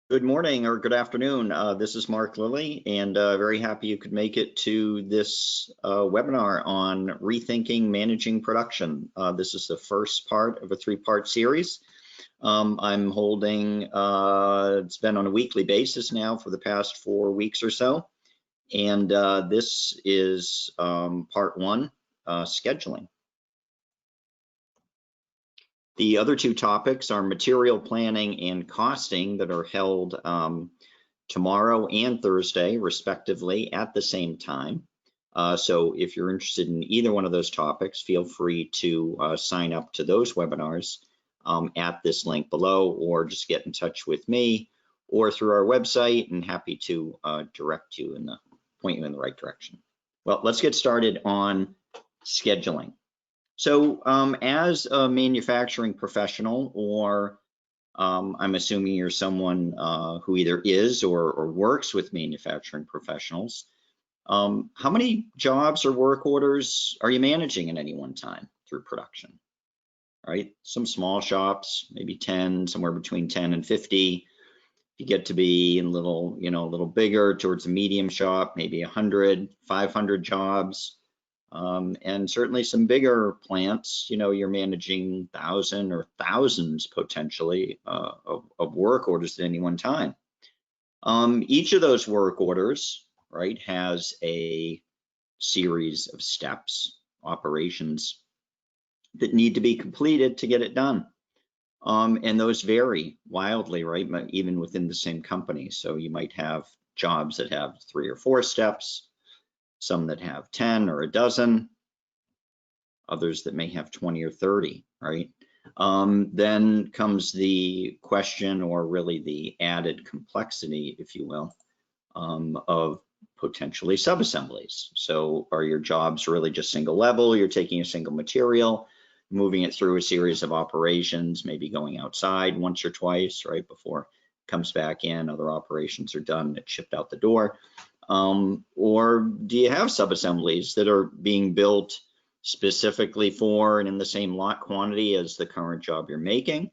Good morning or good afternoon. This is Mark Lilly, and very happy you could make it to this webinar on rethinking managing production. This is the first part of a three-part series. I'm holding, it's been on a weekly basis now for the past 4 weeks or so, and this is part one, scheduling. The other two topics are material planning and costing that are held tomorrow and Thursday, respectively, at the same time. So if you're interested in either one of those topics, feel free to sign up to those webinars at this link below, or just get in touch with me or through our website, and happy to direct you and point you in the right direction. Well, let's get started on scheduling. So as a manufacturing professional, or I'm assuming you're someone who either is or works with manufacturing professionals, how many jobs or work orders are you managing at any one time through production? Right? Some small shops, maybe 10, somewhere between 10 and 50. You get to be a little bigger towards a medium shop, maybe 100, 500 jobs. And certainly some bigger plants, you're managing thousands or thousands potentially of work orders at any one time. Each of those work orders, right, has a series of steps, operations that need to be completed to get it done. And those vary wildly, right, even within the same company. So you might have jobs that have 3 or 4 steps, some that have 10 or a dozen, others that may have 20 or 30, right? Then comes the question, or really the added complexity, if you will, of potentially sub-assemblies. So are your jobs really just single level? You're taking a single material, moving it through a series of operations, maybe going outside once or twice, right, before it comes back in, other operations are done, it's shipped out the door. Or do you have sub-assemblies that are being built specifically for and in the same lot quantity as the current job you're making,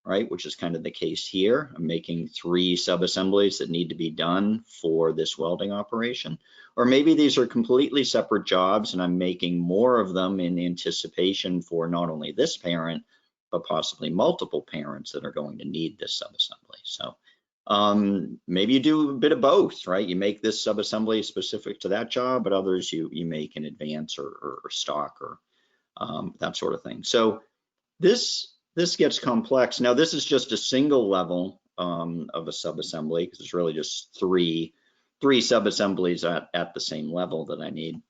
right? Which is kind of the case here. I'm making 3 sub-assemblies that need to be done for this welding operation. Or maybe these are completely separate jobs and I'm making more of them in anticipation for not only this parent, but possibly multiple parents that are going to need this sub-assembly. So maybe you do a bit of both, right? You make this sub-assembly specific to that job, but others you make in advance or stock or that sort of thing. So this gets complex. Now this is just a single level of a sub-assembly, because it's really just three sub-assemblies at the same level that I need.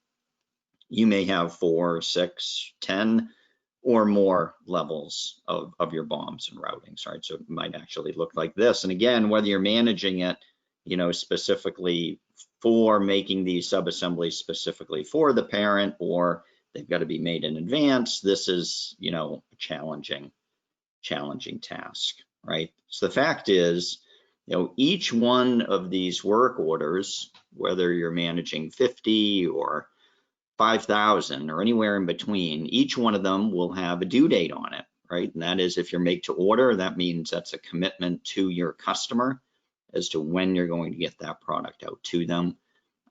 You may have 4, 6, 10 or more levels of your bombs and routings, right? So it might actually look like this. And again, whether you're managing it, specifically for making these sub-assemblies specifically for the parent, or they've got to be made in advance, this is, a challenging task, right? So the fact is, each one of these work orders, whether you're managing 50 or 5,000 or anywhere in between, each one of them will have a due date on it, right? And that is, if you're make to order, that means that's a commitment to your customer as to when you're going to get that product out to them.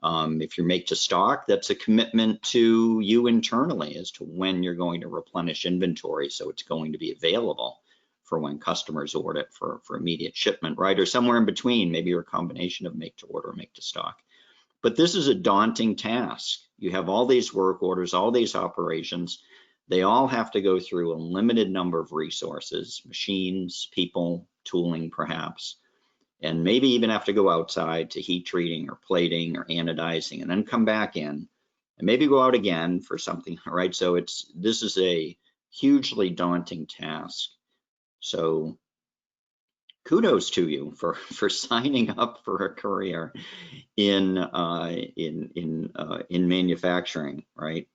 If you're make to stock, that's a commitment to you internally as to when you're going to replenish inventory, so it's going to be available for when customers order it for immediate shipment, right? Or somewhere in between, maybe you're a combination of make to order or make to stock. But this is a daunting task. You have all these work orders, all these operations. They all have to go through a limited number of resources, machines, people, tooling perhaps, and maybe even have to go outside to heat treating or plating or anodizing, and then come back in and maybe go out again for something, right? So this is a hugely daunting task. So kudos to you for signing up for a career in manufacturing, right?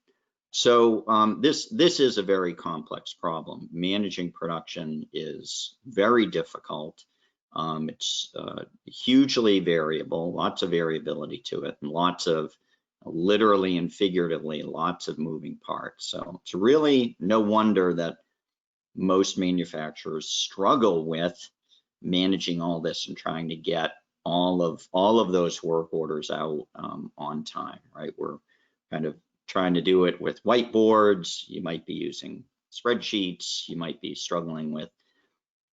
So this is a very complex problem. Managing production is very difficult. It's hugely variable, lots of variability to it, and lots of, literally and figuratively, lots of moving parts. So it's really no wonder that most manufacturers struggle with managing all this and trying to get all of those work orders out on time, right? We're kind of trying to do it with whiteboards. You might be using spreadsheets. You might be struggling with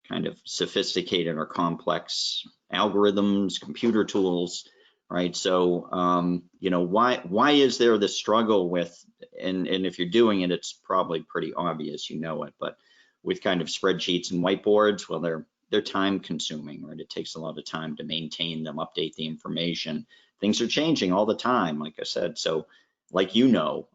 kind of sophisticated or complex algorithms, computer tools, right? So, you know, why is there this struggle with, and if you're doing it, it's probably pretty obvious, you know it, but with kind of spreadsheets and whiteboards, well, they're time consuming, right? It takes a lot of time to maintain them, update the information. Things are changing all the time, like I said. So, like you know,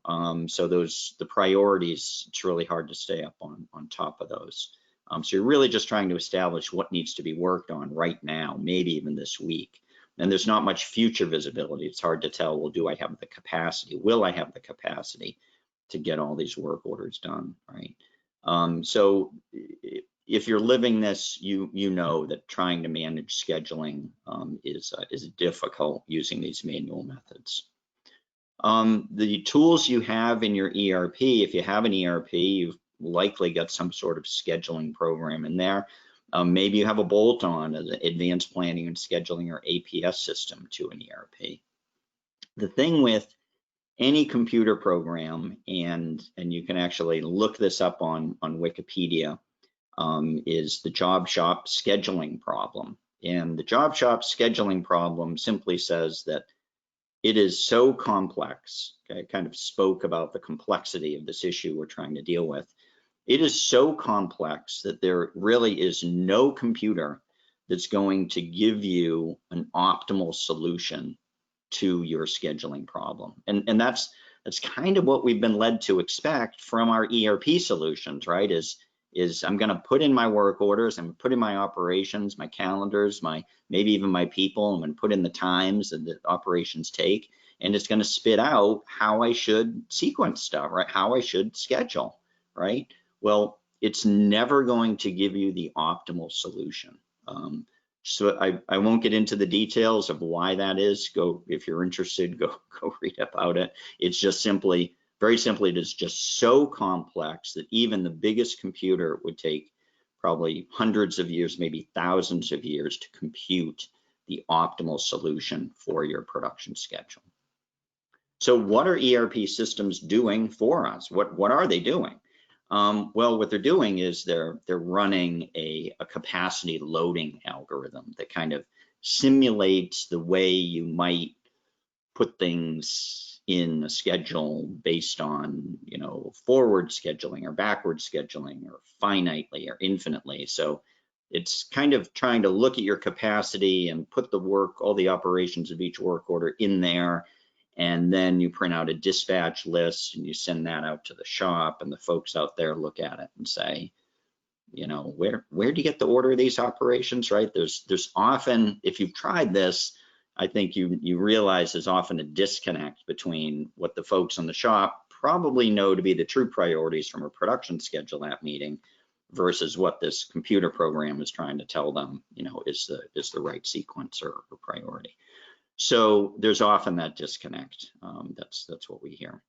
so the priorities, it's really hard to stay up on top of those. So you're really just trying to establish what needs to be worked on right now, maybe even this week. And there's not much future visibility. It's hard to tell, well, do I have the capacity? Will I have the capacity to get all these work orders done, right? So if you're living this, you know that trying to manage scheduling is difficult using these manual methods. The tools you have in your ERP, if you have an ERP, you've likely got some sort of scheduling program in there. Maybe you have a bolt-on, advanced planning and scheduling or APS system to an ERP. The thing with any computer program, and you can actually look this up on Wikipedia, is the job shop scheduling problem. And the job shop scheduling problem simply says that it is so complex. Okay, I kind of spoke about the complexity of this issue we're trying to deal with. It is so complex that there really is no computer that's going to give you an optimal solution to your scheduling problem. And that's kind of what we've been led to expect from our ERP solutions, right? Is I'm going to put in my work orders, I'm going to put in my operations, my calendars, maybe even my people, I'm going to put in the times that the operations take, and it's going to spit out how I should sequence stuff, right? How I should schedule, right? Well, it's never going to give you the optimal solution. So I won't get into the details of why that is. Go, if you're interested, go read about it. It's just simply, very simply, it is just so complex that even the biggest computer would take probably hundreds of years, maybe thousands of years to compute the optimal solution for your production schedule. So what are ERP systems doing for us? What are they doing? Well, what they're doing is they're running a capacity loading algorithm that kind of simulates the way you might put things in a schedule based on, you know, forward scheduling or backward scheduling or finitely or infinitely. So it's kind of trying to look at your capacity and put the work, all the operations of each work order in there. And then you print out a dispatch list and you send that out to the shop, and the folks out there look at it and say, you know, where do you get the order of these operations, right? There's often, if you've tried this, I think you realize there's often a disconnect between what the folks in the shop probably know to be the true priorities from a production schedule app meeting versus what this computer program is trying to tell them, you know, is the right sequence or priority. So there's often that disconnect. That's what we hear.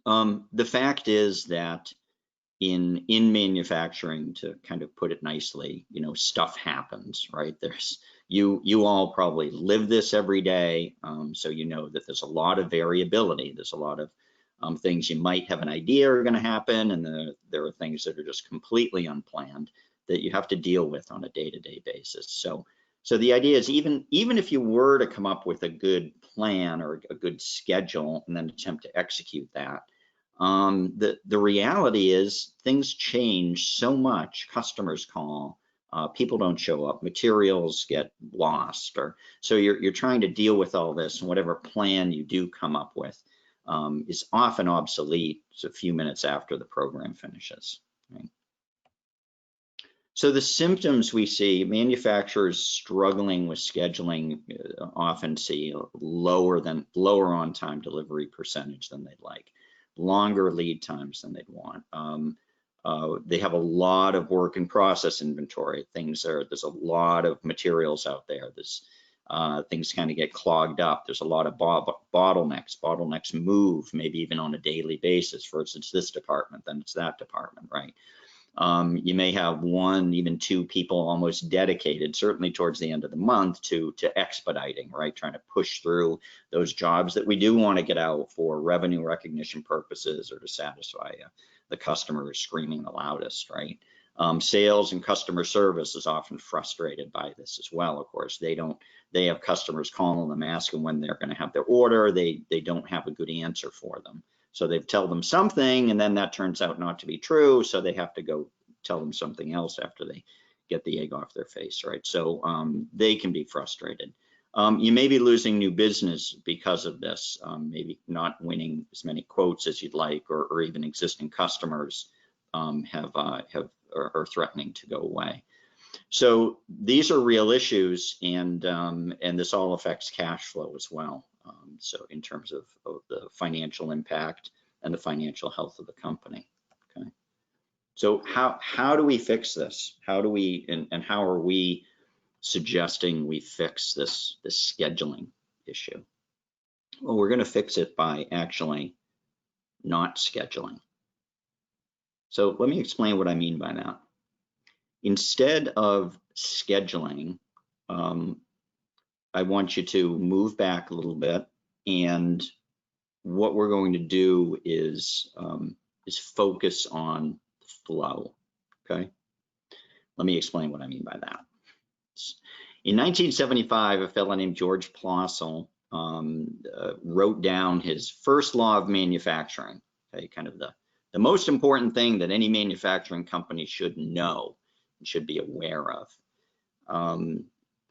The fact is that in manufacturing, to kind of put it nicely, you know, stuff happens, right? There's you all probably live this every day, so you know that there's a lot of variability. There's a lot of things you might have an idea are going to happen, and there are things that are just completely unplanned that you have to deal with on a day-to-day basis. So the idea is even if you were to come up with a good plan or a good schedule and then attempt to execute that, the reality is things change so much. Customers call, people don't show up, materials get lost, or so you're trying to deal with all this, and whatever plan you do come up with is often obsolete a few minutes after the program finishes. Right? So the symptoms we see, manufacturers struggling with scheduling often see lower on-time delivery percentage than they'd like, longer lead times than they'd want. They have a lot of work in process inventory. There's a lot of materials out there. Things kind of get clogged up. There's a lot of bottlenecks. Bottlenecks move maybe even on a daily basis. First it's this department, then it's that department, right? You may have one, even two people almost dedicated, certainly towards the end of the month, to expediting, right? Trying to push through those jobs that we do want to get out for revenue recognition purposes or to satisfy the customer who's screaming the loudest, right? Sales and customer service is often frustrated by this as well. Of course, they have customers calling them, asking when they're going to have their order. They don't have a good answer for them. So they tell them something, and then that turns out not to be true. So they have to go tell them something else after they get the egg off their face, right? So they can be frustrated. You may be losing new business because of this, maybe not winning as many quotes as you'd like, or even existing customers are threatening to go away. So these are real issues, and this all affects cash flow as well. So in terms of the financial impact and the financial health of the company. Okay. So how do we fix this? How do we and how are we suggesting we fix this scheduling issue? Well, we're going to fix it by actually not scheduling. So let me explain what I mean by that. Instead of scheduling, I want you to move back a little bit, and what we're going to do is focus on flow. Okay, let me explain what I mean by that. In 1975, a fellow named George Plossl wrote down his first law of manufacturing. Okay, kind of the most important thing that any manufacturing company should know and should be aware of.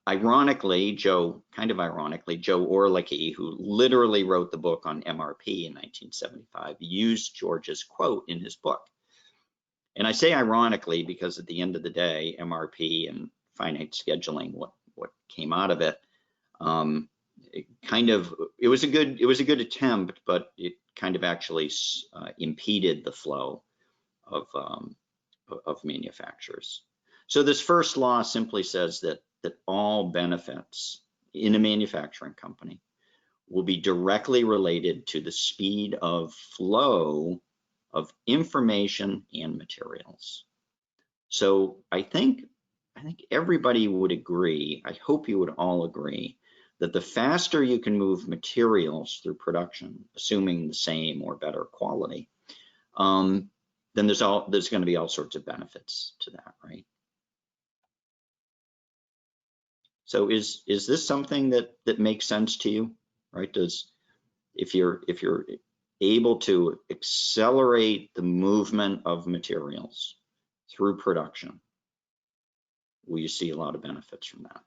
Ironically, Joe Orlicke, who literally wrote the book on MRP in 1975, used George's quote in his book. And I say ironically because at the end of the day, MRP and finite scheduling, what came out of it, it was a good attempt, but it kind of actually impeded the flow of manufacturers. So this first law simply says that all benefits in a manufacturing company will be directly related to the speed of flow of information and materials. So I think everybody would agree, I hope you would all agree, that the faster you can move materials through production, assuming the same or better quality, then there's going to be all sorts of benefits to that, right? So is this something that makes sense to you, right? If you're able to accelerate the movement of materials through production, will you see a lot of benefits from that?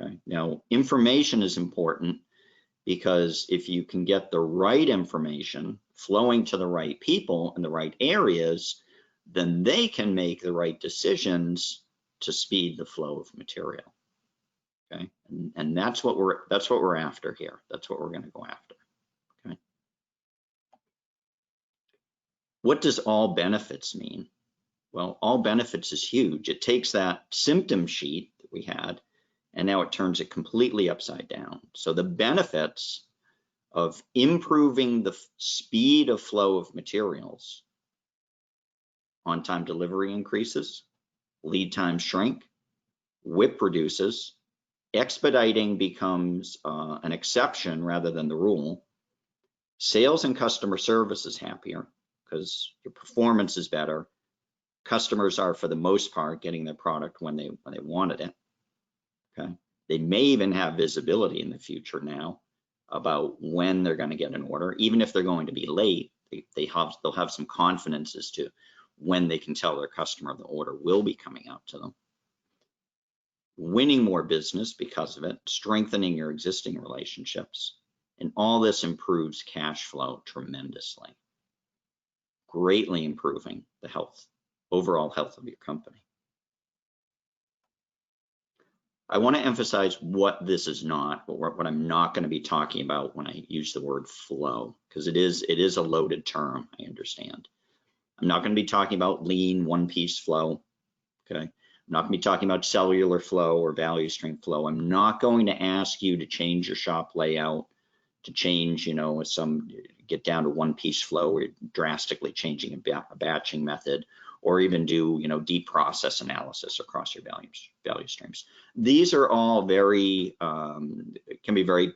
Okay. Now, information is important because if you can get the right information flowing to the right people in the right areas, then they can make the right decisions to speed the flow of material. Okay, and that's what we're after here. That's what we're going to go after. Okay. What does all benefits mean? Well, all benefits is huge. It takes that symptom sheet that we had, and now it turns it completely upside down. So the benefits of improving the speed of flow of materials, on-time delivery increases, lead times shrink, WIP reduces, expediting becomes an exception rather than the rule. Sales and customer service is happier because your performance is better. Customers are, for the most part, getting their product when they wanted it. Okay, they may even have visibility in the future now about when they're going to get an order, even if they're going to be late. They'll have some confidence as to when they can tell their customer the order will be coming out to them. Winning more business because of it, strengthening your existing relationships, and all this improves cash flow tremendously, greatly improving the overall health of your company. I want to emphasize what this is not, but what I'm not going to be talking about when I use the word flow, because it is a loaded term, I understand. I'm not going to be talking about lean one-piece flow, okay? I'm not going to be talking about cellular flow or value stream flow. I'm not going to ask you to change your shop layout, to change, get down to one-piece flow where you're drastically changing a batching method, or even do, you know, deep process analysis across your value streams. These are all very, can be very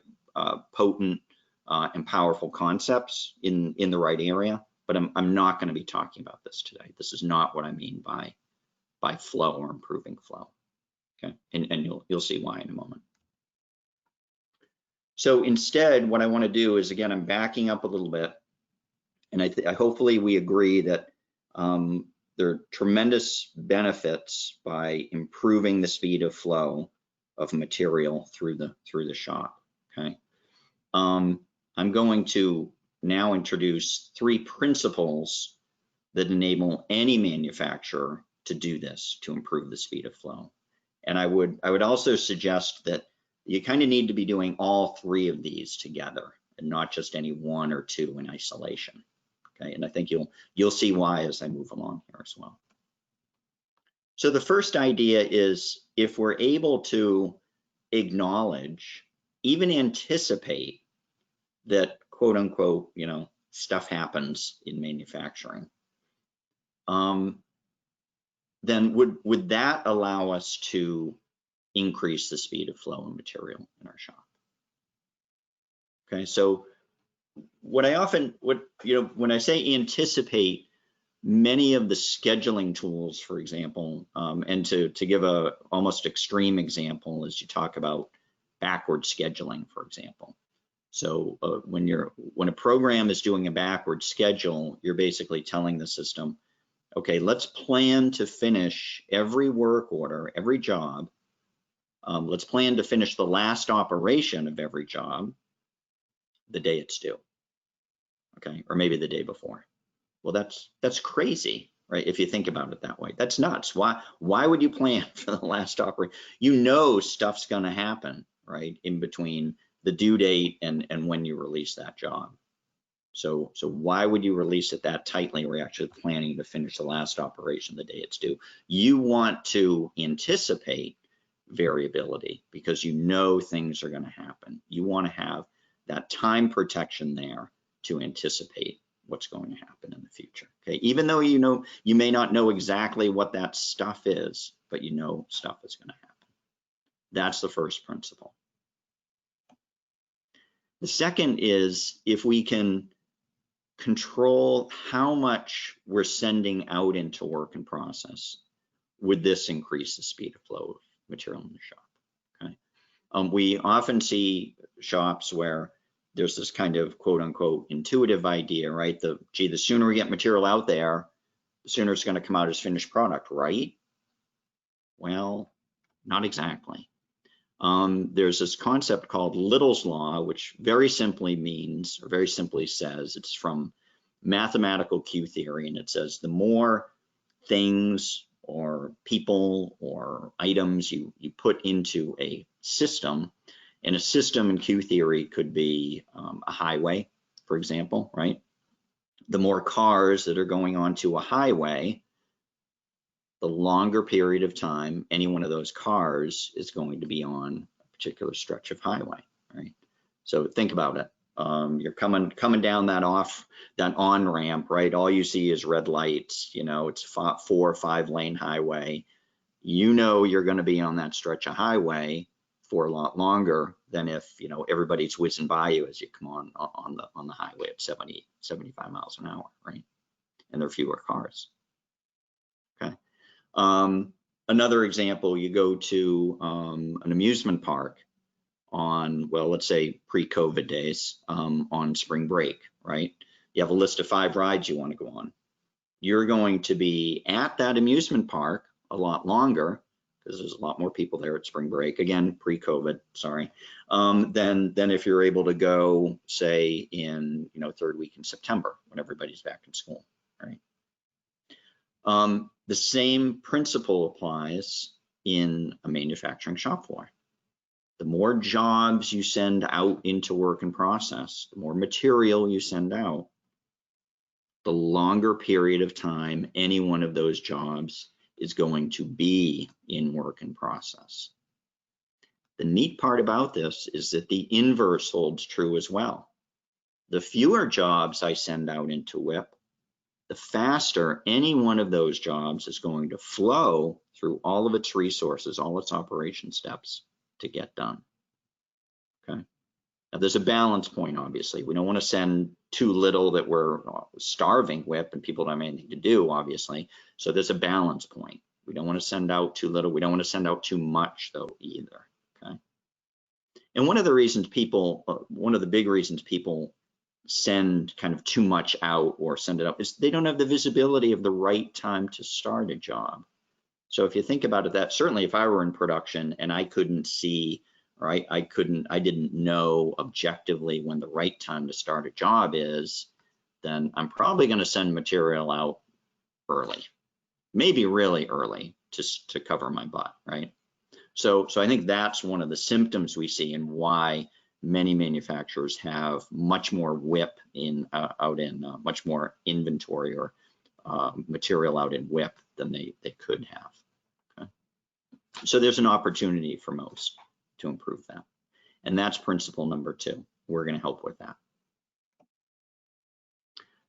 potent and powerful concepts in the right area, but I'm not going to be talking about this today. This is not what I mean by flow or improving flow. Okay, and you'll see why in a moment. So instead, what I want to do is, again, I'm backing up a little bit, and I hopefully we agree that there are tremendous benefits by improving the speed of flow of material through the shop. Okay, I'm going to now introduce 3 principles that enable any manufacturer to do this, to improve the speed of flow. And I would also suggest that you kind of need to be doing all 3 of these together and not just any 1 or 2 in isolation. Okay, and I think you'll see why as I move along here as well. So the first idea is, if we're able to acknowledge, even anticipate that, quote unquote, you know, stuff happens in manufacturing, then would that allow us to increase the speed of flow of material in our shop? Okay, so when I say anticipate, many of the scheduling tools, for example, and to give a almost extreme example, is you talk about backward scheduling, for example. So when a program is doing a backward schedule, you're basically telling the system, okay, let's plan to finish every work order, every job. Let's plan to finish the last operation of every job the day it's due, okay, or maybe the day before. Well, that's crazy, right? If you think about it that way, that's nuts. Why would you plan for the last operation? You know stuff's going to happen, right, in between the due date and when you release that job. So why would you release it that tightly? We're actually planning to finish the last operation the day it's due. You want to anticipate variability because you know things are going to happen. You want to have that time protection there to anticipate what's going to happen in the future. Okay, even though you may not know exactly what that stuff is, but you know stuff is going to happen. That's the first principle. The second is, if we can control how much we're sending out into work in process, would this increase the speed of flow of material in the shop? Okay, we often see shops where there's this kind of quote unquote intuitive idea, right? The sooner we get material out there, the sooner it's going to come out as finished product, right? Well, not exactly. There's this concept called Little's Law, which very simply means, or very simply says, it's from mathematical Q theory, and it says the more things or people or items you put into a system, and a system in Q theory could be a highway, for example, right? The more cars that are going onto a highway, the longer period of time any one of those cars is going to be on a particular stretch of highway, right? So think about it. You're coming down that on ramp, right? All you see is red lights. You know, it's 4 or 5 lane highway. You know you're going to be on that stretch of highway for a lot longer than if, you know, everybody's whizzing by you as you come on the highway at 70, 75 miles an hour, right? And there are fewer cars. Okay. Another example, you go to an amusement park on, well, let's say pre-COVID days, on spring break, right? You have a list of 5 rides you want to go on. You're going to be at that amusement park a lot longer, because there's a lot more people there at spring break, again, pre-COVID, sorry, than if you're able to go, say, in, you know, 3rd week in September when everybody's back in school, right? The same principle applies in a manufacturing shop floor. The more jobs you send out into work in process, the more material you send out, the longer period of time any one of those jobs is going to be in work in process. The neat part about this is that the inverse holds true as well. The fewer jobs I send out into WIP, the faster any one of those jobs is going to flow through all of its resources, all its operation steps to get done. Okay. Now there's a balance point, obviously. We don't want to send too little that we're starving WIP and people don't have anything to do, obviously. So there's a balance point. We don't want to send out too little. We don't want to send out too much though either. Okay. And one of the reasons people, one of the big reasons people send kind of too much out or send it out is they don't have the visibility of the right time to start a job. So if you think about it, that certainly if I were in production and I couldn't see, or I didn't know objectively when the right time to start a job is, then I'm probably going to send material out early, maybe really early, just to cover my butt, right? So I think that's one of the symptoms we see and why many manufacturers have much more WIP out in much more inventory or material out in WIP than they could have. Okay? So there's an opportunity for most to improve that. And that's principle number 2. We're going to help with that.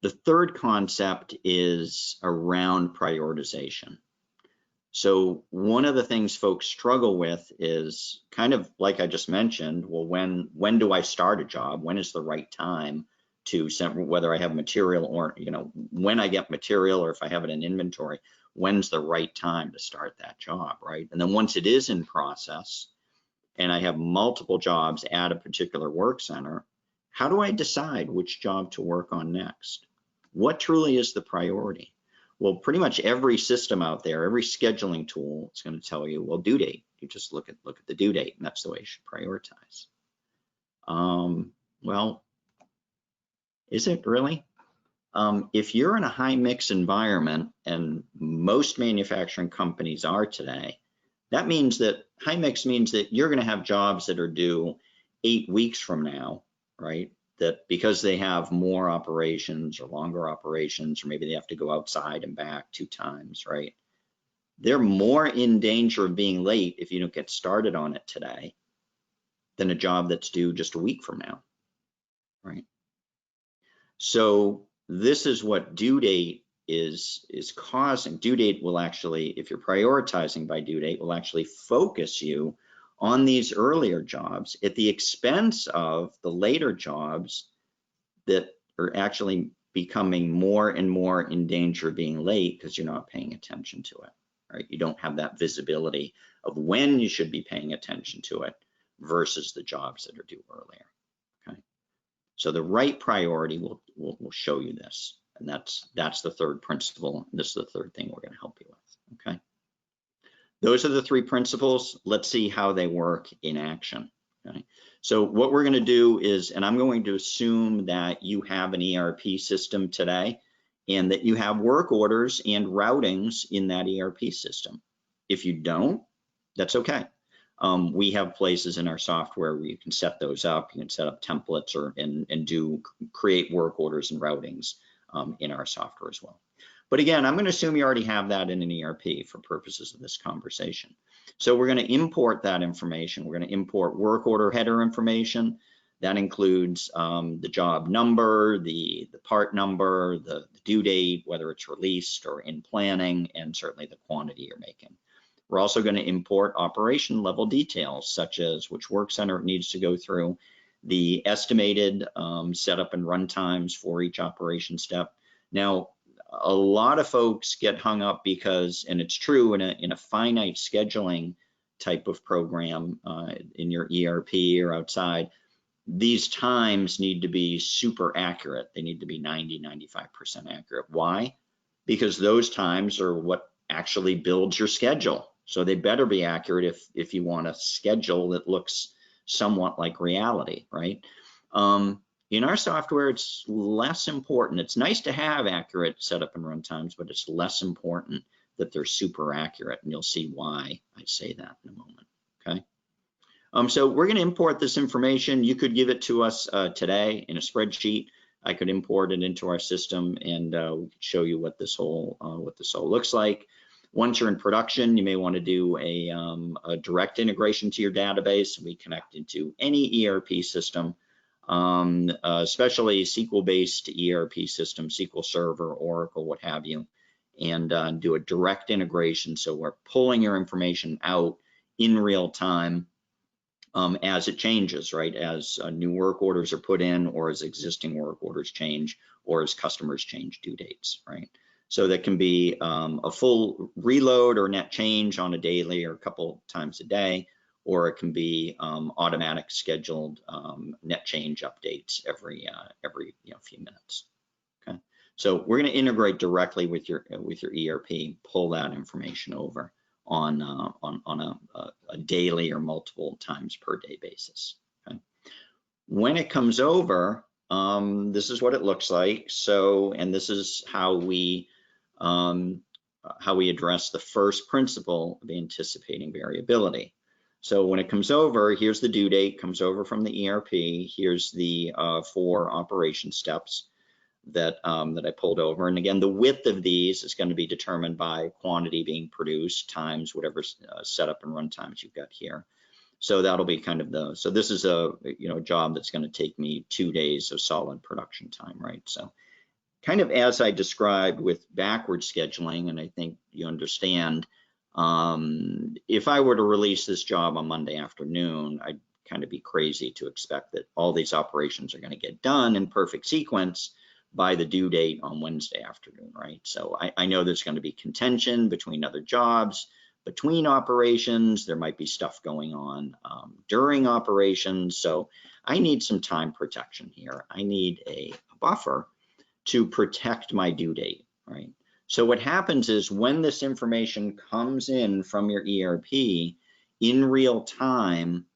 The third concept is around prioritization. So one of the things folks struggle with is kind of like I just mentioned, well, when do I start a job? When is the right time to send, whether I have material or, when I get material or if I have it in inventory, when's the right time to start that job, right? And then once it is in process and I have multiple jobs at a particular work center, how do I decide which job to work on next? What truly is the priority? Well, pretty much every system out there, every scheduling tool, is going to tell you, well, due date. You just look at the due date, and that's the way you should prioritize. Well, is it really? If you're in a high mix environment, and most manufacturing companies are today, that means that high mix means that you're going to have jobs that are due 8 weeks from now, right? That because they have more operations or longer operations, or maybe they have to go outside and back 2 times, right? They're more in danger of being late if you don't get started on it today than a job that's due just a week from now, right? So this is what due date is causing. Due date will actually, if you're prioritizing by due date, will actually focus you on these earlier jobs at the expense of the later jobs that are actually becoming more and more in danger of being late because you're not paying attention to it, right? You don't have that visibility of when you should be paying attention to it versus the jobs that are due earlier, okay? So the right priority will show you this, and that's the third principle. This is the third thing we're going to help you with, okay? Those are the 3 principles. Let's see how they work in action. Okay? So what we're going to do is, and I'm going to assume that you have an ERP system today and that you have work orders and routings in that ERP system. If you don't, that's okay. We have places in our software where you can set those up. You can set up templates and create work orders and routings in our software as well. But again, I'm going to assume you already have that in an ERP for purposes of this conversation. So we're going to import that information. We're going to import work order header information. That includes the job number, the part number, the due date, whether it's released or in planning, and certainly the quantity you're making. We're also going to import operation level details, such as which work center it needs to go through, the estimated setup and run times for each operation step. Now, a lot of folks get hung up because, and it's true in a finite scheduling type of program in your ERP or outside, these times need to be super accurate. They need to be 90–95% accurate. Why? Because those times are what actually builds your schedule. So they better be accurate if you want a schedule that looks somewhat like reality, right? In our software, it's less important. It's nice to have accurate setup and run times, but it's less important that they're super accurate, and you'll see why I say that in a moment, okay? So we're going to import this information. You could give it to us today in a spreadsheet. I could import it into our system, and we could show you what this whole looks like. Once you're in production, you may want to do a direct integration to your database. We connect into any ERP system especially SQL-based ERP systems, SQL Server, Oracle, what have you, and do a direct integration. So we're pulling your information out in real time as it changes, right? As new work orders are put in, or as existing work orders change, or as customers change due dates, right? So that can be a full reload or net change on a daily or a couple times a day, or it can be automatic scheduled net change updates every few minutes. Okay, so we're going to integrate directly with your ERP, pull that information over on a daily or multiple times per day basis. Okay, when it comes over, this is what it looks like. So, and this is how we address the first principle of anticipating variability. So when it comes over, here's the due date, comes over from the ERP. Here's the 4 operation steps that I pulled over. And again, the width of these is going to be determined by quantity being produced times whatever setup and run times you've got here. So that'll be kind of so this is a job that's going to take me 2 days of solid production time, right? So kind of as I described with backward scheduling, and I think you understand, if I were to release this job on Monday afternoon, I'd kind of be crazy to expect that all these operations are going to get done in perfect sequence by the due date on Wednesday afternoon, right? So I know there's going to be contention between other jobs, between operations. There might be stuff going on during operations. So I need some time protection here. I need a buffer to protect my due date, right? So what happens is when this information comes in from your ERP in real time,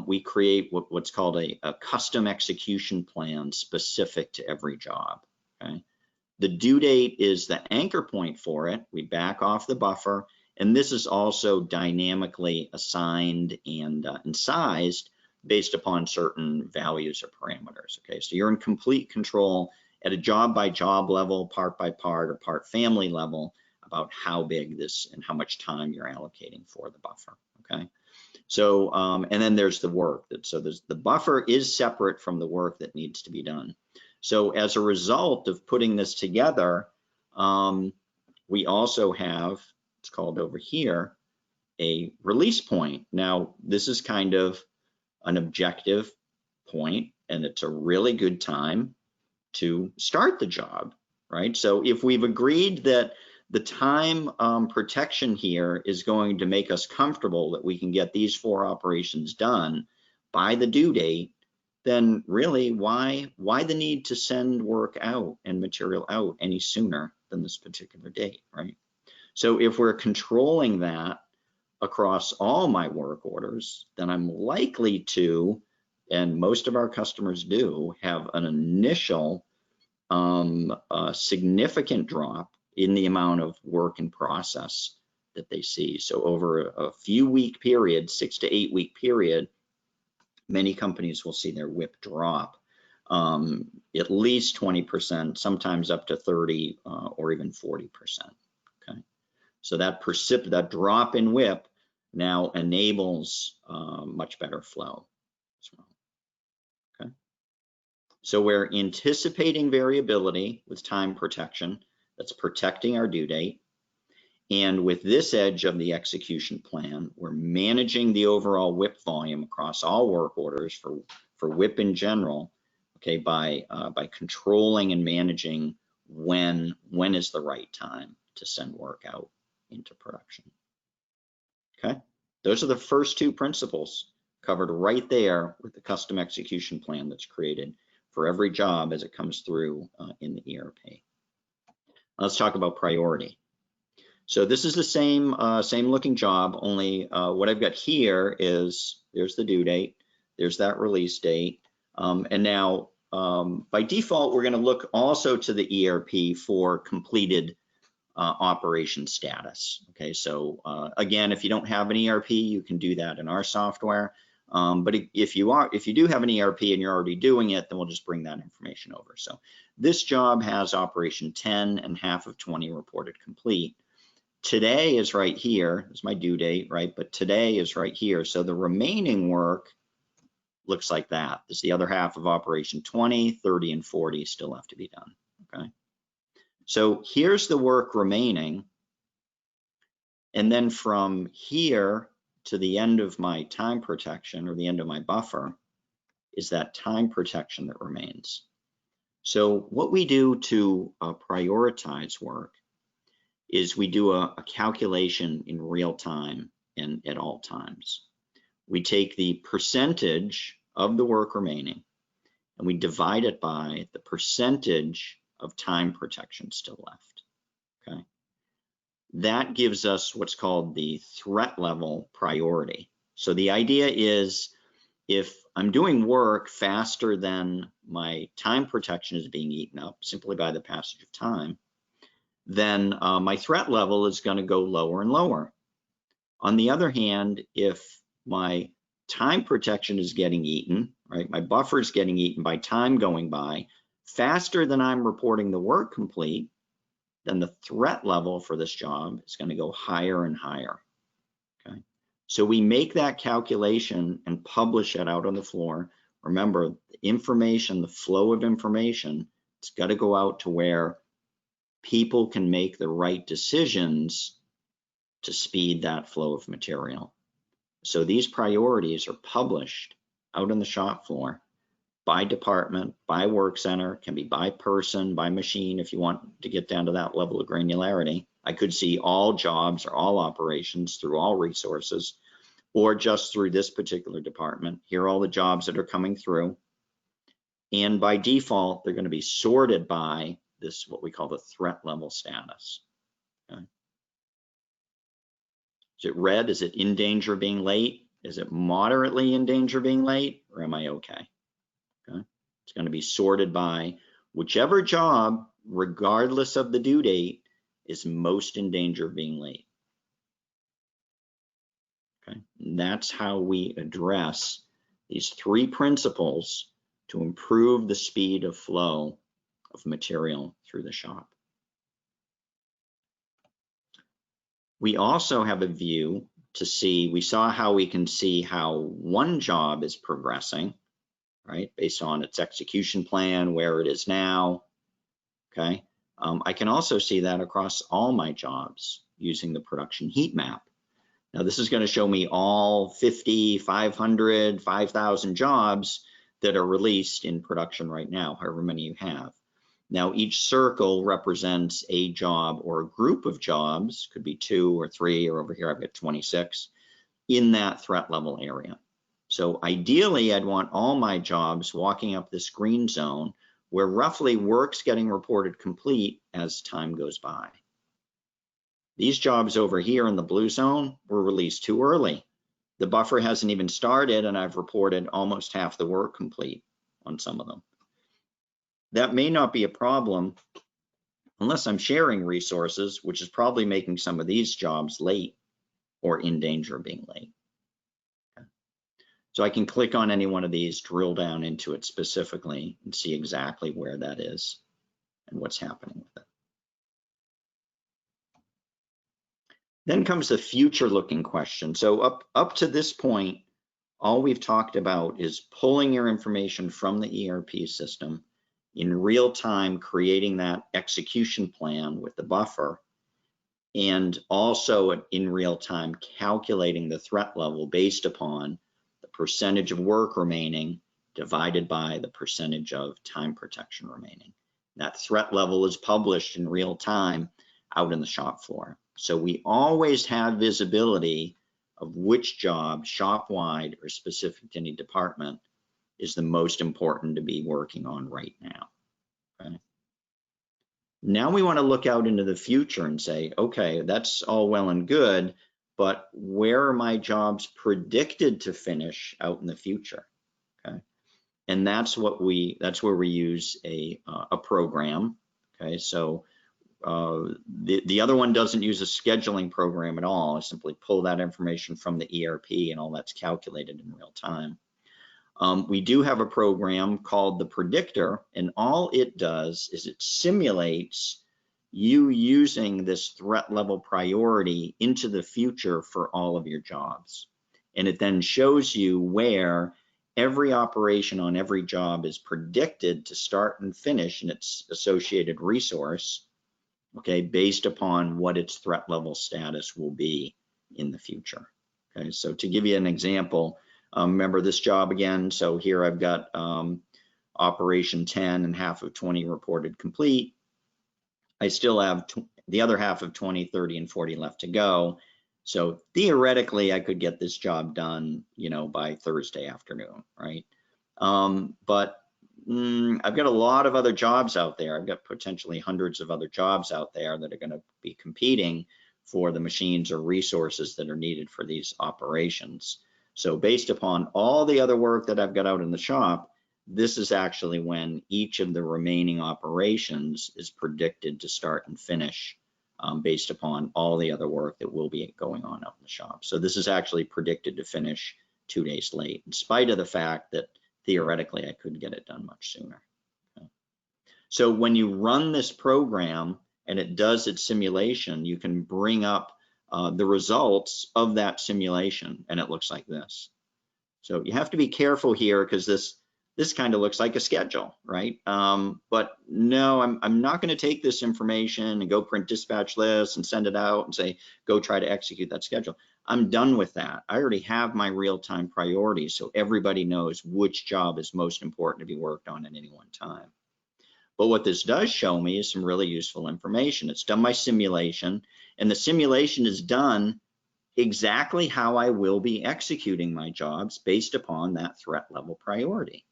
we create what's called a custom execution plan specific to every job, okay? The due date is the anchor point for it. We back off the buffer, and this is also dynamically assigned and sized based upon certain values or parameters, okay? So you're in complete control at a job by job level, part by part, or part family level about how big this and how much time you're allocating for the buffer, okay? So, and then there's the work. So the buffer is separate from the work that needs to be done. So as a result of putting this together, we also have, it's called over here, a release point. Now, this is kind of an objective point, and it's a really good time to start the job, right? So if we've agreed that the time protection here is going to make us comfortable that we can get these 4 operations done by the due date, then really why the need to send work out and material out any sooner than this particular date, right? So if we're controlling that across all my work orders, then I'm likely to, and most of our customers do, have an initial significant drop in the amount of work in process that they see. So over a few week period, 6 to 8 week period, many companies will see their WIP drop at least 20%, sometimes up to 30 or even 40%. Okay, so that drop in WIP now enables much better flow as well. Okay, so we're anticipating variability with time protection. That's protecting our due date. And with this edge of the execution plan, we're managing the overall WIP volume across all work orders for WIP in general, okay, by controlling and managing when is the right time to send work out into production. Okay, those are the first 2 principles covered right there with the custom execution plan that's created for every job as it comes through in the ERP. Let's talk about priority. So this is the same looking job, only what I've got here is there's the due date, there's that release date, and now by default we're going to look also to the ERP for completed operation status. Okay, so again, if you don't have an ERP, you can do that in our software. But if you do have an ERP and you're already doing it, then we'll just bring that information over. So this job has operation 10 and half of 20 reported complete. Today is right here. It's my due date, right? But today is right here. So the remaining work looks like that. This is the other half of operation 20, 30, and 40 still have to be done, okay? So here's the work remaining. And then from here to the end of my time protection, or the end of my buffer, is that time protection that remains. So what we do to prioritize work is we do a calculation in real time and at all times. We take the percentage of the work remaining and we divide it by the percentage of time protection still left, okay? That gives us what's called the threat level priority. So the idea is, if I'm doing work faster than my time protection is being eaten up simply by the passage of time, then my threat level is going to go lower and lower. On the other hand, if my time protection is getting eaten, right, my buffer is getting eaten by time going by faster than I'm reporting the work complete, then the threat level for this job is going to go higher and higher, okay? So we make that calculation and publish it out on the floor. Remember, the information, the flow of information, it's got to go out to where people can make the right decisions to speed that flow of material. So these priorities are published out on the shop floor by department, by work center, can be by person, by machine, if you want to get down to that level of granularity. I could see all jobs or all operations through all resources, or just through this particular department. Here are all the jobs that are coming through. And by default, they're going to be sorted by this, what we call the threat level status. Okay. Is it red? Is it in danger of being late? Is it moderately in danger of being late? Or am I okay? Okay. It's going to be sorted by whichever job, regardless of the due date, is most in danger of being late. Okay. And that's how we address these three principles to improve the speed of flow of material through the shop. We also have a view to see, we saw how we can see how one job is progressing, right, based on its execution plan, where it is now, okay? I can also see that across all my jobs using the production heat map. Now this is going to show me all 50, 500, 5,000 jobs that are released in production right now, however many you have. Now each circle represents a job or a group of jobs, could be 2 or 3, or over here I've got 26, in that threat level area. So ideally I'd want all my jobs walking up this green zone where roughly work's getting reported complete as time goes by. These jobs over here in the blue zone were released too early. The buffer hasn't even started and I've reported almost half the work complete on some of them. That may not be a problem unless I'm sharing resources, which is probably making some of these jobs late or in danger of being late. Okay. So I can click on any one of these, drill down into it specifically, and see exactly where that is and what's happening with it. Then comes the future-looking question. So up to this point, all we've talked about is pulling your information from the ERP system, in real time creating that execution plan with the buffer, and also in real time calculating the threat level based upon the percentage of work remaining divided by the percentage of time protection remaining. That threat level is published in real time out in the shop floor. So we always have visibility of which job, shop-wide or specific to any department, is the most important to be working on right now. Okay. Now we want to look out into the future and say, okay, that's all well and good, but where are my jobs predicted to finish out in the future? Okay. And that's where we use a program. Okay. So the other one doesn't use a scheduling program at all. I simply pull that information from the ERP and all that's calculated in real time. We do have a program called the Predictor, and all it does is it simulates you using this threat level priority into the future for all of your jobs. And it then shows you where every operation on every job is predicted to start and finish in its associated resource, okay, based upon what its threat level status will be in the future. Okay, so to give you an example, remember this job again. So here I've got operation 10 and half of 20 reported complete. I still have the other half of 20, 30, and 40 left to go. So theoretically, I could get this job done, you know, by Thursday afternoon, right? But I've got a lot of other jobs out there. I've got potentially hundreds of other jobs out there that are going to be competing for the machines or resources that are needed for these operations. So based upon all the other work that I've got out in the shop, this is actually when each of the remaining operations is predicted to start and finish based upon all the other work that will be going on out in the shop. So this is actually predicted to finish 2 days late, in spite of the fact that theoretically I could get it done much sooner. Okay. So when you run this program and it does its simulation, you can bring up the results of that simulation, and it looks like this. So you have to be careful here because this kind of looks like a schedule, right? But no, I'm not going to take this information and go print dispatch lists and send it out and say, go try to execute that schedule. I'm done with that. I already have my real-time priorities, so everybody knows which job is most important to be worked on at any one time. But what this does show me is some really useful information. It's done my simulation, and the simulation is done exactly how I will be executing my jobs based upon that threat level priority.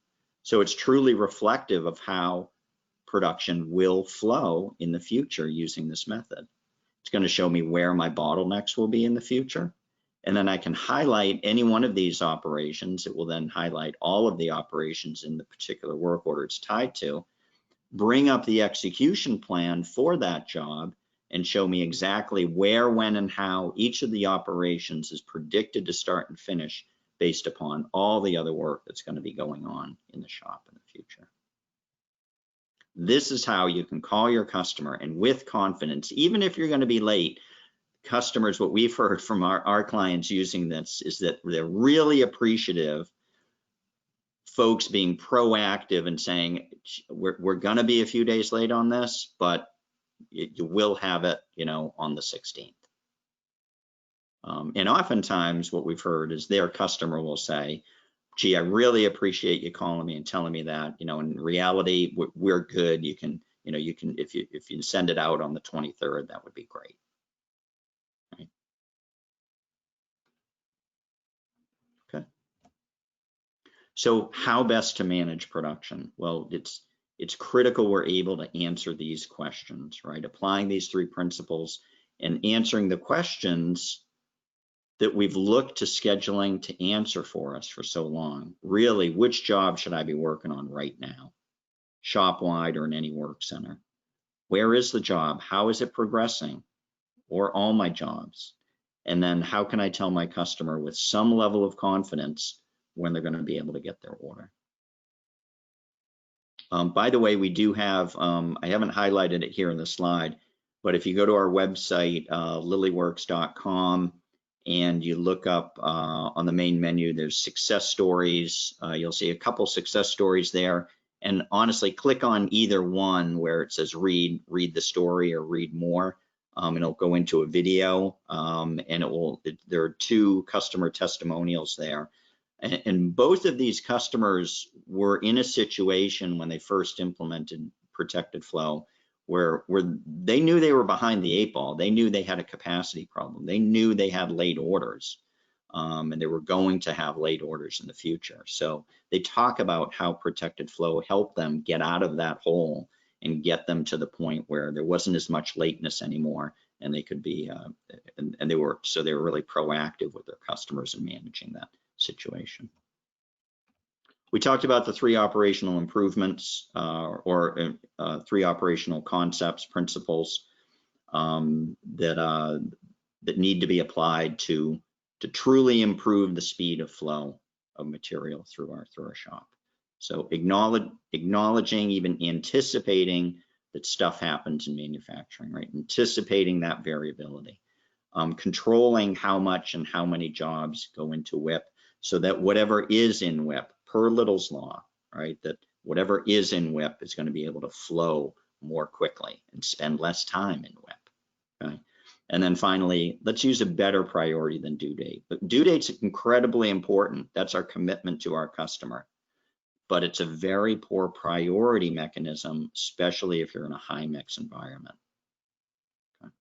So it's truly reflective of how production will flow in the future using this method. It's going to show me where my bottlenecks will be in the future. And then I can highlight any one of these operations. It will then highlight all of the operations in the particular work order it's tied to, bring up the execution plan for that job, and show me exactly where, when, and how each of the operations is predicted to start and finish based upon all the other work that's going to be going on in the shop in the future. This is how you can call your customer and with confidence, even if you're going to be late, customers, what we've heard from our clients using this is that they're really appreciative, folks being proactive and saying, we're going to be a few days late on this, but you will have it, you know, on the 16th. And oftentimes what we've heard is their customer will say, gee, I really appreciate you calling me and telling me that, you know, in reality, we're good. You can, you know, if you send it out on the 23rd, that would be great. Right. Okay. So how best to manage production? Well, it's critical we're able to answer these questions, right? Applying these 3 principles and answering the questions that we've looked to scheduling to answer for us for so long. Really, which job should I be working on right now? Shop-wide or in any work center? Where is the job? How is it progressing? Or all my jobs? And then how can I tell my customer with some level of confidence when they're going to be able to get their order? By the way, we do have, I haven't highlighted it here in the slide, but if you go to our website, lilyworks.com, and you look up on the main menu, there's success stories. You'll see a couple success stories there. And honestly, click on either one where it says read the story or read more. And it'll go into a video, and there are 2 customer testimonials there. And both of these customers were in a situation when they first implemented protected flow where they knew they were behind the 8 ball. They knew they had a capacity problem. They knew they had late orders, and they were going to have late orders in the future. So they talk about how protected flow helped them get out of that hole and get them to the point where there wasn't as much lateness anymore, and they could be, and they were really proactive with their customers in managing that situation. We talked about the 3 operational improvements or 3 operational concepts, principles that need to be applied to truly improve the speed of flow of material through our shop. So acknowledging, even anticipating that stuff happens in manufacturing, right? Anticipating that variability. Controlling how much and how many jobs go into WIP so that whatever is in WIP per Little's law, right? That whatever is in WIP is going to be able to flow more quickly and spend less time in WIP, okay? And then finally, let's use a better priority than due date. But due date's incredibly important. That's our commitment to our customer. But it's a very poor priority mechanism, especially if you're in a high mix environment. Okay.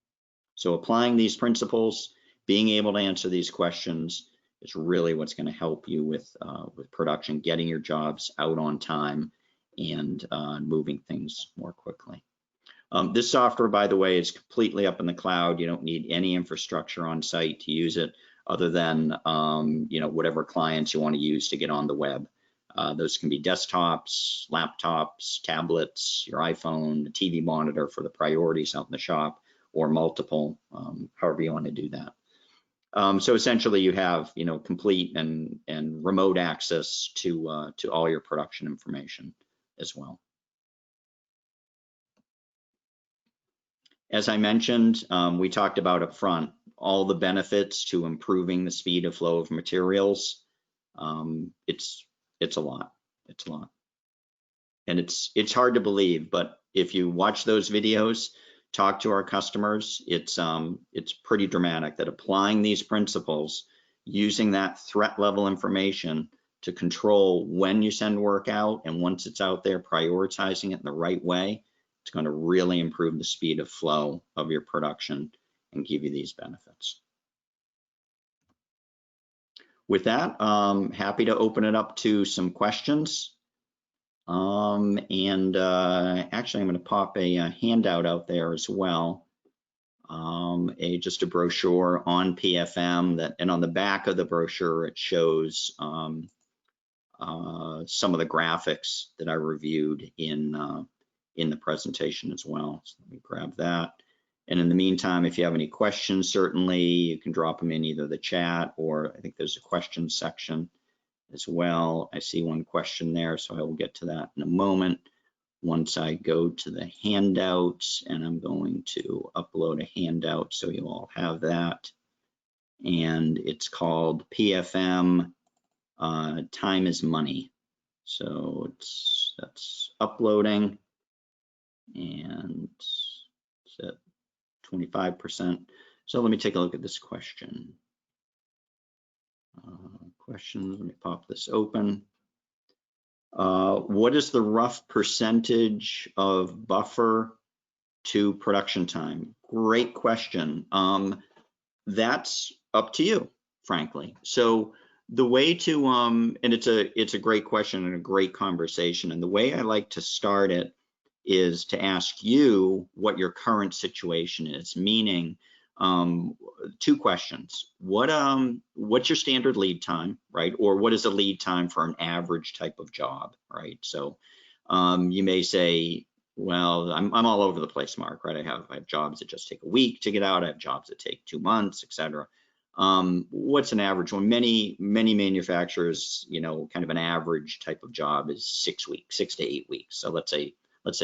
So applying these principles, being able to answer these questions is really what's going to help you with production, getting your jobs out on time and moving things more quickly. This software, by the way, is completely up in the cloud. You don't need any infrastructure on site to use it other than whatever clients you want to use to get on the web. Those can be desktops, laptops, tablets, your iPhone, a TV monitor for the priorities out in the shop, or multiple, however you want to do that. So essentially you have, complete and remote access to all your production information as well. As I mentioned, we talked about up front, all the benefits to improving the speed of flow of materials. It's a lot, And it's hard to believe, but if you watch those videos, talk to our customers, it's pretty dramatic that applying these principles, using that threat level information to control when you send work out, and once it's out there, prioritizing it in the right way, it's going to really improve the speed of flow of your production and give you these benefits. With that, happy to open it up to some questions. Actually, I'm going to pop a handout out there as well. Just a brochure on PFM and on the back of the brochure, it shows some of the graphics that I reviewed in the presentation as well. So let me grab that. And in the meantime, if you have any questions, certainly you can drop them in either the chat or I think there's a question section as well. I see one question there, so I will get to that in a moment. Once I go to the handouts, and I'm going to upload a handout so you all have that. And it's called PFM Time is Money. So that's uploading, and it's at 25%. So let me take a look at this question. Questions, let me pop this open. What is the rough percentage of buffer to production time? Great question. That's up to you, frankly. So the way to, and it's a great question and a great conversation. And the way I like to start it is to ask you what your current situation is, meaning two questions. What's your standard lead time, right? Or what is the lead time for an average type of job, right? So you may say, well, I'm all over the place, Mark, right? I have jobs that just take a week to get out. I have jobs that take 2 months, et cetera. What's an average one? Many manufacturers, kind of an average type of job is 6 weeks, 6 to 8 weeks. So let's say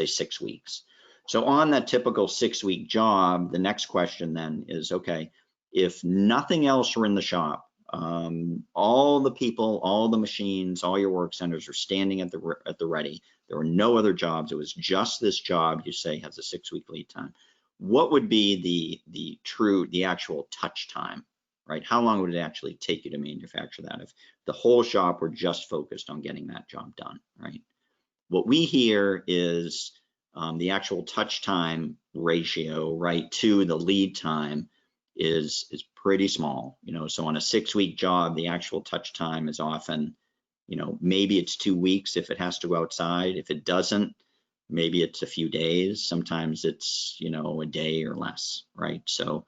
6 weeks. So on that typical 6-week job, the next question then is, okay, if nothing else are in the shop, all the people, all the machines, all your work centers are standing at the ready. There are no other jobs. It was just this job you say has a 6-week lead time. What would be the actual touch time, right? How long would it actually take you to manufacture that if the whole shop were just focused on getting that job done, right? What we hear is the actual touch time ratio, right, to the lead time is pretty small. So on a 6-week job, the actual touch time is often, maybe it's 2 weeks if it has to go outside. If it doesn't, maybe it's a few days. Sometimes it's, a day or less, right? So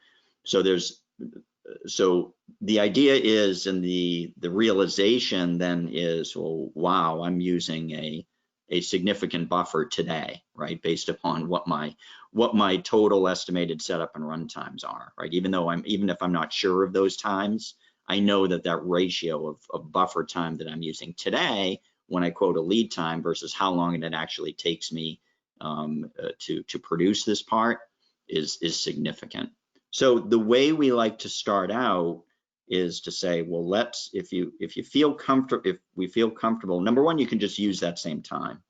the idea is, and the realization then is, well, wow, I'm using a significant buffer today, right? Based upon what my total estimated setup and run times are, right? Even if I'm not sure of those times, I know that ratio of buffer time that I'm using today when I quote a lead time versus how long it actually takes me to produce this part is significant. So the way we like to start out is to say, well, let's, if we feel comfortable, number one, you can just use that same time.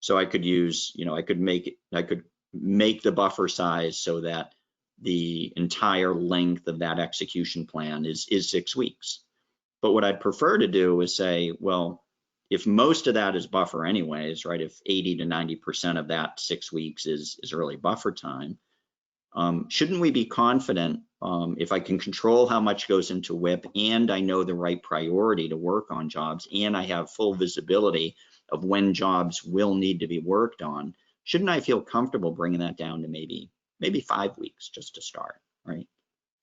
So I could use, I could make the buffer size so that the entire length of that execution plan is 6 weeks. But what I'd prefer to do is say, well, if most of that is buffer anyways, right? If 80 to 90% of that 6 weeks is early buffer time, shouldn't we be confident if I can control how much goes into WIP and I know the right priority to work on jobs and I have full visibility of when jobs will need to be worked on, shouldn't I feel comfortable bringing that down to maybe 5 weeks just to start, right?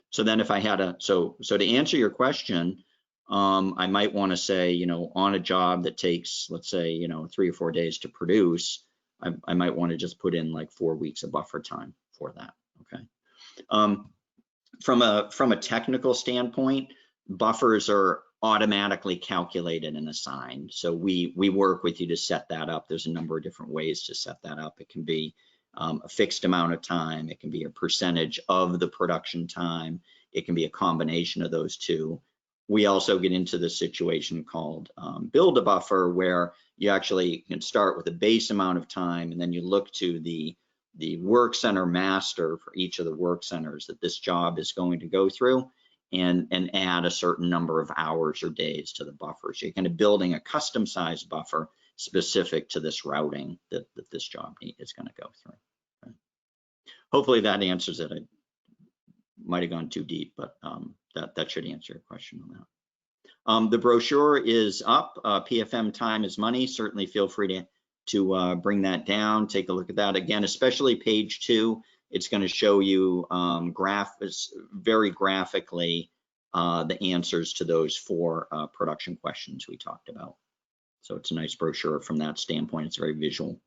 So then if I had so to answer your question, I might want to say, on a job that takes, let's say, 3 or 4 days to produce, I might want to just put in like 4 weeks of buffer time for that. Okay. From a technical standpoint, buffers are automatically calculated and assigned. So we work with you to set that up. There's a number of different ways to set that up. It can be a fixed amount of time. It can be a percentage of the production time. It can be a combination of those two. We also get into the situation called build a buffer, where you actually can start with a base amount of time, and then you look to the work center master for each of the work centers that this job is going to go through, and add a certain number of hours or days to the buffer. So you're kind of building a custom size buffer specific to this routing that this job is going to go through. Okay. Hopefully that answers it. I might have gone too deep, but that should answer your question on that. The brochure is up. PFM Time is Money. Certainly feel free to bring that down, take a look at that. Again, especially page 2, it's going to show you very graphically the answers to those 4 production questions we talked about. So it's a nice brochure from that standpoint. It's very visual.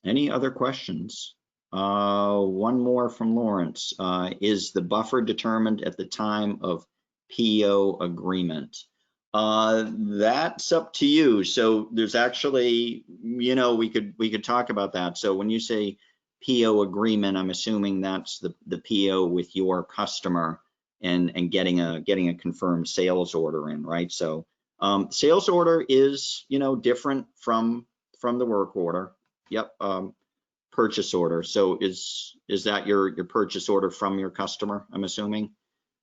Any other questions? One more from Lawrence. Is the buffer determined at the time of PO agreement? That's up to you. So there's actually, we could talk about that. So when you say PO agreement, I'm assuming that's the PO with your customer and getting a confirmed sales order in, right? So sales order is, different from the work order. Yep. Purchase order. So is that your purchase order from your customer, I'm assuming?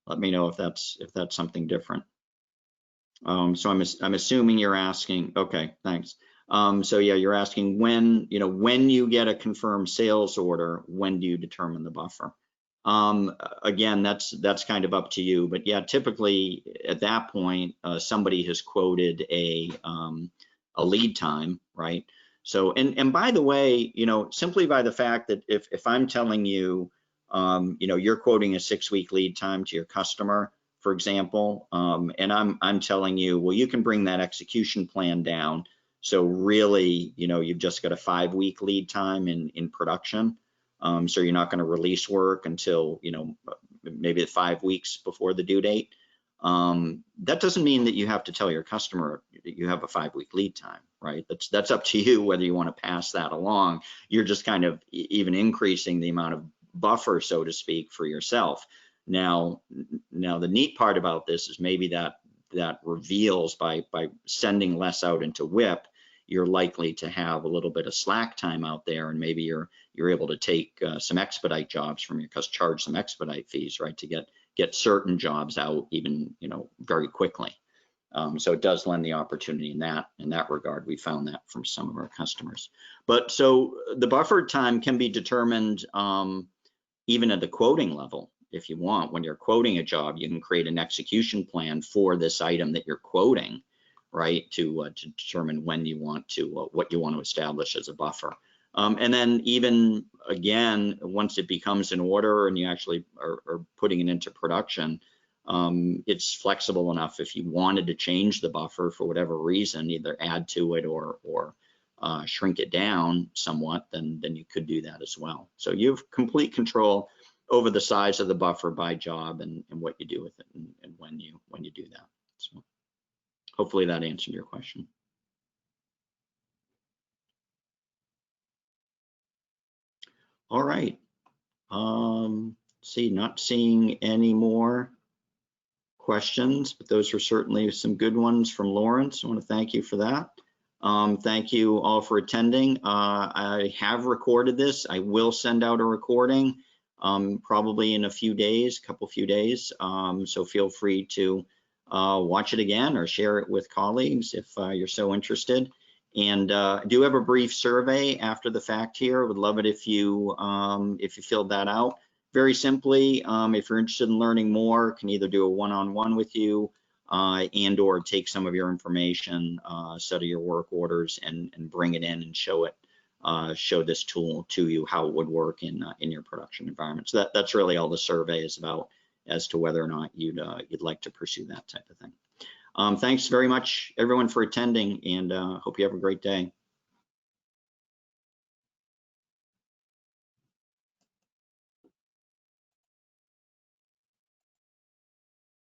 Let me know if that's something different. So I'm assuming you're asking, okay, thanks. So yeah, you're asking when you get a confirmed sales order, when do you determine the buffer? Again, that's kind of up to you, but yeah, typically at that point, somebody has quoted a lead time, right? So, and by the way, simply by the fact that if I'm telling you, you're quoting a 6-week lead time to your customer, for example, and I'm telling you, well, you can bring that execution plan down. So really, you've just got a 5-week lead time in production. So you're not going to release work until, maybe 5 weeks before the due date. That doesn't mean that you have to tell your customer that you have a 5-week lead time, right? That's up to you whether you want to pass that along. You're just kind of even increasing the amount of buffer, so to speak, for yourself. Now the neat part about this is maybe that reveals by sending less out into WIP, you're likely to have a little bit of slack time out there, and maybe you're able to take some expedite jobs from your customer, charge some expedite fees, right, to get certain jobs out even very quickly. So it does lend the opportunity in that regard. We found that from some of our customers. But so the buffer time can be determined even at the quoting level. If you want, when you're quoting a job, you can create an execution plan for this item that you're quoting, right, to determine when you want to, what you want to establish as a buffer. And then even, again, once it becomes an order and you actually are putting it into production, it's flexible enough if you wanted to change the buffer for whatever reason, either add to it or shrink it down somewhat, then you could do that as well. So you have complete control over the size of the buffer by job and what you do with it and when you do that. So hopefully that answered your question. All right. See, not seeing any more questions, but those were certainly some good ones from Lawrence. I want to thank you for that. Thank you all for attending. I have recorded this. I will send out a recording probably in a few days, few days. So feel free to watch it again or share it with colleagues if you're so interested. And I do have a brief survey after the fact here. Would love it if you filled that out. Very simply, if you're interested in learning more, can either do a one-on-one with you and or take some of your information, set of your work orders and bring it in and show this tool to you, how it would work in your production environment. So that's really all the survey is about as to whether or not you'd like to pursue that type of thing. Thanks very much, everyone, for attending, and hope you have a great day.